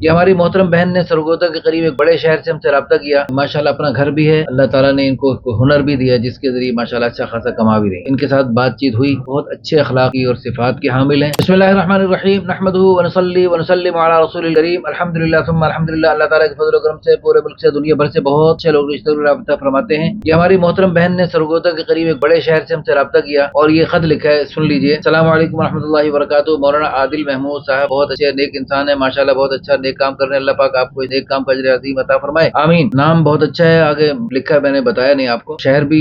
یہ ہماری محترم بہن نے سرگودا کے قریب ایک بڑے شہر سے ہم سے رابطہ کیا. ماشاءاللہ اپنا گھر بھی ہے, اللہ تعالیٰ نے ان کو ہنر بھی دیا جس کے ذریعے ماشاءاللہ اچھا خاصا کما بھی رہے ہیں. ان کے ساتھ بات چیت ہوئی, بہت اچھے اخلاقی اور صفات کے حامل ہیں. بسم اللہ الرحمن الرحیم, نحمدہ ونصلی ونسلم علی رسول الکریم, الحمدللہ ثم الحمدللہ. اللہ تعالیٰ کے فضل و کرم سے پورے ملک سے, دنیا بھر سے بہت سے لوگ رشتہ رابطہ فرماتے ہیں. یہ ہماری محترم بہن نے سرگودا کے قریب ایک بڑے شہر سے ہم سے رابطہ کیا اور یہ خط لکھا ہے, سن لیجئے. السلام علیکم ورحمۃ اللہ وبرکاتہ. مولانا عادل محمود صاحب بہت اچھے نیک انسان ہے ماشاءاللہ, بہت اچھا نیک کام کرنے, اللہ پاک آپ کو نیک کام کا اجر عظیم عطا فرمائے, آمین. نام بہت اچھا ہے, آگے لکھا ہے, میں نے بتایا نہیں آپ کو, شہر بھی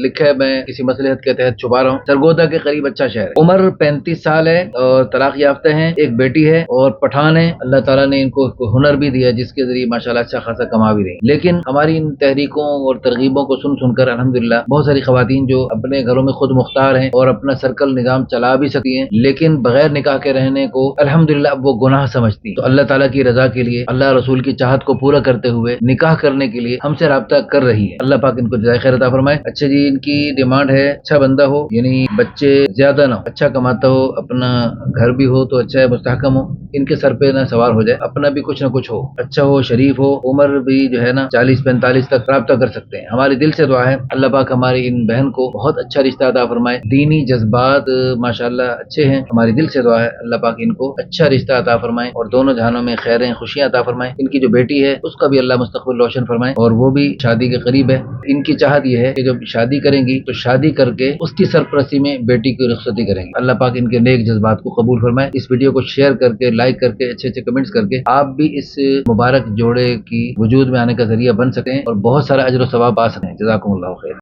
لکھا ہے, میں کسی مصلحت کے تحت چھپا رہا ہوں. سرگودا کے قریب اچھا شہر ہے. عمر 35 سال ہے اور طلاق یافتہ ہیں, ایک بیٹی ہے اور پٹھان ہے. اللہ تعالیٰ نے ان کو ہنر بھی دیا جس کے ذریعے ماشاءاللہ اچھا خاصا کما بھی رہے ہیں. لیکن ہماری ان تحریکوں اور ترغیبوں کو سن سن کر الحمدللہ بہت ساری خواتین جو اپنے گھروں میں خود مختار ہیں اور اپنا سرکل نظام چلا بھی سکتی ہیں, لیکن بغیر نکاح کے رہنے کو الحمدللہ اب وہ گناہ سمجھتی ہیں. تو اللہ تعالیٰ کی رضا کے لیے, اللہ رسول کی چاہت کو پورا کرتے ہوئے نکاح کرنے کے لیے ہم سے رابطہ کر رہی ہے. اللہ پاک ان کو جزائے خیر عطا فرمائے. اچھا جی, ان کی ڈیمانڈ ہے اچھا بندہ ہو, یعنی بچے زیادہ نہ ہو, اچھا کماتا ہو, اپنا گھر بھی ہو تو اچھا ہے, مستحکم ہو, ان کے سر پہ نہ سوار ہو جائے, اپنا بھی کچھ نہ کچھ ہو, اچھا ہو, شریف ہو, عمر بھی جو ہے نا 40-45 تک رابطہ کر سکتے ہیں. ہماری دل سے دعا ہے اللہ پاک ہماری ان بہن کو بہت اچھا رشتہ عطا فرمائے. دینی جذبات ماشاءاللہ اچھے ہیں, ہماری دل سے دعا ہے اللہ پاک ان کو اچھا رشتہ عطا فرمائے اور دونوں جہانوں میں خیریں خوشیاں عطا فرمائے. ان کی جو بیٹی ہے اس کا بھی اللہ مستقبل روشن فرمائے اور وہ بھی شادی کے قریب ہے. ان کی چاہت یہ ہے کہ جب شادی کریں گی تو شادی کر کے اس کی سرپرستی میں بیٹی کی رخصتی کریں گے. اللہ پاک ان کے نیک جذبات کو قبول فرمائے. اس ویڈیو کو شیئر کر کے, لائک کر کے, اچھے اچھے کمنٹس کر کے آپ بھی اس مبارک جوڑے کی وجود میں آنے کا ذریعہ بن سکیں اور بہت سارا اجر و ثواب پا سکیں. جزاکم اللہ خیر.